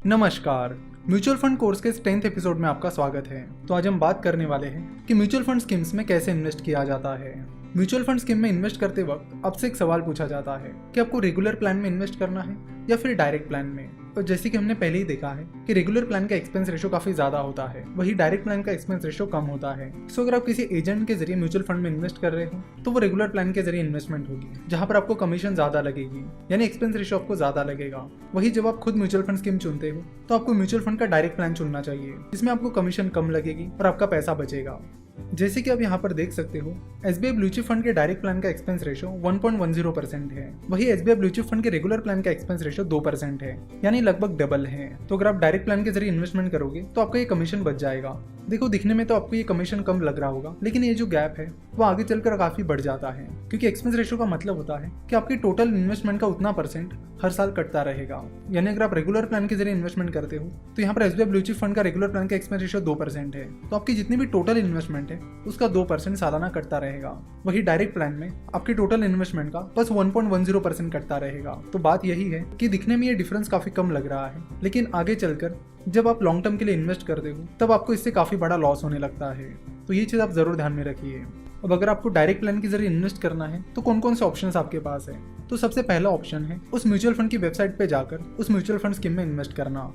नमस्कार। Mutual fund course के इस 10th एपिसोड में आपका स्वागत है। तो आज हम बात करने वाले हैं कि म्यूचुअल फंड स्कीम्स में कैसे इन्वेस्ट किया जाता है। म्यूचुअल फंड स्कीम में इन्वेस्ट करते वक्त आपसे एक सवाल पूछा जाता है कि आपको रेगुलर प्लान में इन्वेस्ट करना है या फिर डायरेक्ट प्लान में। और जैसे कि हमने पहले ही देखा है कि रेगुलर प्लान का एक्सपेंस रेशो काफी ज्यादा होता है, वही डायरेक्ट प्लान का एक्सपेंस रेशो कम होता है। सो अगर आप किसी एजेंट के जरिए म्यूचुअल फंड में इन्वेस्ट कर रहे हो तो वो रेगुलर प्लान के जरिए इन्वेस्टमेंट होगी, जहां पर आपको कमीशन ज्यादा लगेगी, यानी एक्सपेंस रेशो आपको ज्यादा लगेगा। वही जब आप खुद म्यूचुअल फंड स्कीम चुनते हो तो आपको म्यूचुअल फंड का डायरेक्ट प्लान चुनना चाहिए, जिसमें आपको कमीशन कम लगेगी और आपका पैसा बचेगा। जैसे कि आप यहाँ पर देख सकते हो, SBI ब्लू चिप फंड के डायरेक्ट प्लान का एक्सपेंस रेशो 1.10% है, वही SBI ब्लू चिप फंड के रेगुलर प्लान का एक्सपेंस रेशो 2% है, यानी लगभग डबल है। तो अगर आप डायरेक्ट प्लान के जरिए इन्वेस्टमेंट करोगे तो आपका ये कमीशन बच जाएगा। देखो, दिखने में तो आपको ये कमीशन कम लग रहा होगा, लेकिन ये जो गैप है वो आगे चलकर काफी बढ़ जाता है, क्योंकि एक्सपेंस रेशो का मतलब होता है कि आपकी टोटल इन्वेस्टमेंट का उतना परसेंट हर साल कटता रहेगा। यानी अगर आप रेगुलर प्लान के जरिए इन्वेस्टमेंट करते हो तो यहाँ पर SBI ब्लू चिप फंड का रेगुलर प्लान का एक्सपेंस रेशो 2% है, तो आपकी जितनी भी टोटल इन्वेस्टमेंट है उसका 2% सालाना कटता रहेगा। वही डायरेक्ट प्लान में आपकी टोटल इन्वेस्टमेंट का बस 1.10% कटता रहेगा। तो बात यही है कि दिखने में ये डिफरेंस काफी कम लग रहा है, लेकिन आगे चलकर जब आप लॉन्ग टर्म के लिए इन्वेस्ट करते हो तब आपको इससे काफी बड़ा लॉस होने लगता है। तो ये चीज आप जरूर ध्यान में रखिए। अब अगर आपको डायरेक्ट प्लान के जरिए इन्वेस्ट करना है तो कौन कौन से ऑप्शंस आपके पास है। तो सबसे पहला ऑप्शन है उस म्यूचुअल फंड की वेबसाइट पे जाकर उस म्यूचुअल फंड स्कीम में इन्वेस्ट करना।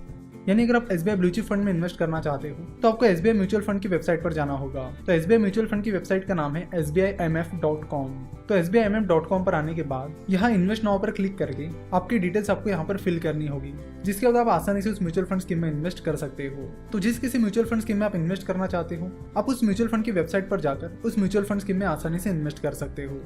यानी अगर आप SBI ब्लू चिप फंड में इन्वेस्ट करना चाहते हो तो आपको SBI म्यूचुअल फंड की वेबसाइट पर जाना होगा। तो SBI म्यूचुअल फंड की वेबसाइट का नाम है sbimf.com। तो sbimf.com पर आने के बाद यहाँ इन्वेस्ट नाउ पर क्लिक करके आपकी डिटेल्स आपको यहाँ पर फिल करनी होगी, जिसके बाद आप आसानी से उस म्यूचुअल फंड स्कीम में इन्वेस्ट कर सकते हो। तो जिस किसी म्यूचुअल फंड स्कीम में आप इन्वेस्ट करना चाहते हो, आप उस म्यूचुअल फंड की वेबसाइट पर जाकर उस म्यूचुअल फंड स्कीम में आसानी से इन्वेस्ट कर सकते हो।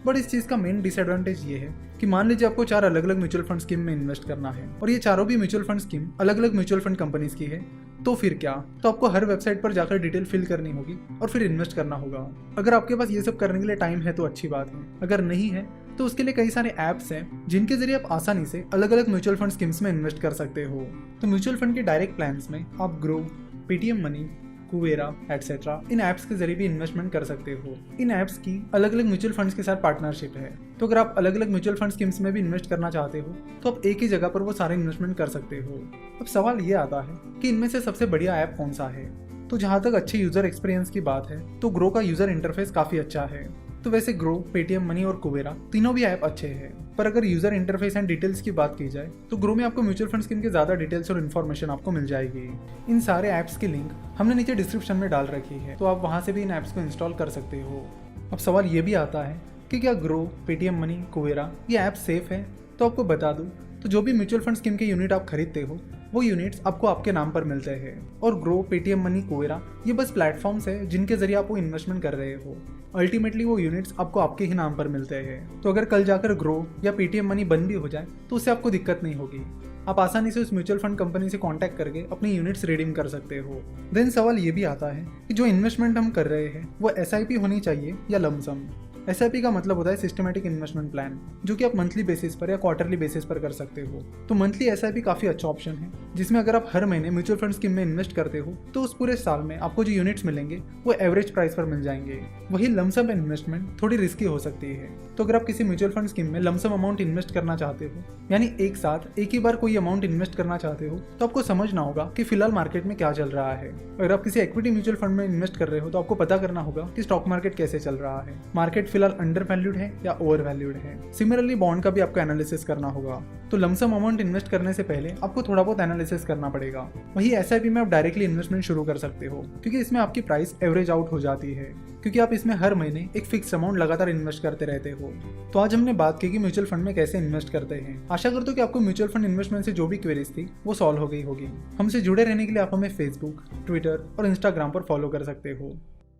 बट इस चीज का मेन डिसएडवांटेज ये है कि मान लीजिए आपको 4 अलग अलग म्यूचुअल फंड स्कीम में इन्वेस्ट करना है और ये चारों भी म्यूचुअल फंड स्कीम अलग अलग म्यूचुअल फंड कंपनीज की है, तो फिर क्या? तो आपको हर वेबसाइट पर जाकर डिटेल फिल करनी होगी और फिर इन्वेस्ट करना होगा। अगर आपके पास ये सब करने के लिए टाइम है तो अच्छी बात है, अगर नहीं है तो उसके लिए कई सारे ऐप्स हैं जिनके जरिए आप आसानी से अलग अलग म्यूचुअल फंड स्कीम्स में इन्वेस्ट कर सकते हो। तो म्यूचुअल फंड के डायरेक्ट प्लान्स में आप ग्रो, पेटीएम मनी, कुबेरा एटसेट्रा इन ऐप्स के जरिए भी इन्वेस्टमेंट कर सकते हो। इन ऐप्स की अलग अलग म्यूचुअल फंड्स के साथ पार्टनरशिप है, तो अगर आप अलग अलग म्यूचुअल फंड स्कीम्स में भी इन्वेस्ट करना चाहते हो तो आप एक ही जगह पर वो सारे इन्वेस्टमेंट कर सकते हो। अब सवाल ये आता है कि इनमें से सबसे बढ़िया ऐप कौन सा है। तो जहाँ तक अच्छे यूजर एक्सपीरियंस की बात है तो ग्रो का यूजर इंटरफेस काफी अच्छा है। तो वैसे ग्रो, पेटीएम मनी और कुबेरा तीनों भी ऐप अच्छे हैं, पर अगर यूजर इंटरफेस एंड डिटेल्स की बात की जाए तो ग्रो में आपको म्यूचुअल फंड स्कीम के ज्यादा डिटेल्स और इन्फॉर्मेशन आपको मिल जाएगी। इन सारे ऐप्स की लिंक हमने नीचे डिस्क्रिप्शन में डाल रखी है, तो आप वहां से भी इन ऐप्स को इंस्टॉल कर सकते हो। अब सवाल ये भी आता है कि क्या ग्रो, पेटीएम मनी, कुबेरा ये ऐप सेफ है। तो आपको बता दूं, तो जो भी म्यूचुअल फंड स्कीम के यूनिट आप खरीदते हो वो यूनिट्स आपको आपके नाम पर मिलते हैं, और ग्रो, पेटीएम मनी, कुबेरा ये बस प्लेटफॉर्म्स है जिनके जरिए आप वो इन्वेस्टमेंट कर रहे हो। अल्टीमेटली वो यूनिट्स आपको आपके ही नाम पर मिलते हैं। तो अगर कल जाकर ग्रो या पेटीएम मनी बंद भी हो जाए तो उससे आपको दिक्कत नहीं होगी, आप आसानी से उस म्यूचुअल फंड कंपनी से कांटेक्ट करके अपनी यूनिट्स रिडीम कर सकते हो। देन सवाल ये भी आता है कि जो इन्वेस्टमेंट हम कर रहे हैं वो SIP होनी चाहिए या लमसम। SIP का मतलब होता है सिस्टमैटिक इन्वेस्टमेंट प्लान, जो कि आप मंथली बेसिस पर या क्वार्टरली बेसिस पर कर सकते हो। तो मंथली SIP काफी अच्छा ऑप्शन है, जिसमें अगर आप हर महीने म्यूचुअल फंड स्कीम में इन्वेस्ट करते हो तो उस पूरे साल में आपको जो यूनिट्स मिलेंगे वो एवरेज प्राइस पर मिल जाएंगे। वही लमसम इन्वेस्टमेंट थोड़ी रिस्की हो सकती है। तो अगर आप किसी म्यूचुअल फंड स्कीम में लमसम अमाउंट इन्वेस्ट करना चाहते हो, यानी एक साथ एक ही बार कोई अमाउंट इन्वेस्ट करना चाहते हो, तो आपको समझना होगा कि फिलहाल मार्केट में क्या चल रहा है। अगर आप किसी इक्विटी म्यूचुअल फंड में इन्वेस्ट कर रहे हो तो आपको पता करना होगा कि स्टॉक मार्केट कैसे चल रहा है, मार्केट फिलहाल अंडर वैल्यूड है या ओवर वैल्यूड है। सिमिलरली बॉन्ड का भी आपको एनालिसिस करना होगा। तो लमसम अमाउंट इन्वेस्ट करने से पहले आपको थोड़ा बहुत एनालिसिस करना पड़ेगा। वही SIP में आप डायरेक्टली इन्वेस्टमेंट शुरू कर सकते हो, क्योंकि इसमें आपकी प्राइस एवरेज आउट हो जाती है, क्योंकि आप इसमें हर महीने एक फिक्स अमाउंट लगातार इन्वेस्ट करते रहते हो। तो आज हमने बात की कि म्यूचुअल फंड में कैसे इन्वेस्ट करते हैं। आशा करता हूं कि आपको म्यूचुअल फंड इन्वेस्टमेंट से जो भी क्वेरीज थी वो सॉल्व हो गई होगी। हमसे जुड़े रहने के लिए आप हमें फेसबुक, ट्विटर और इंस्टाग्राम पर फॉलो कर सकते हो।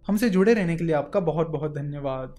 हमसे जुड़े रहने के लिए आपका बहुत बहुत धन्यवाद।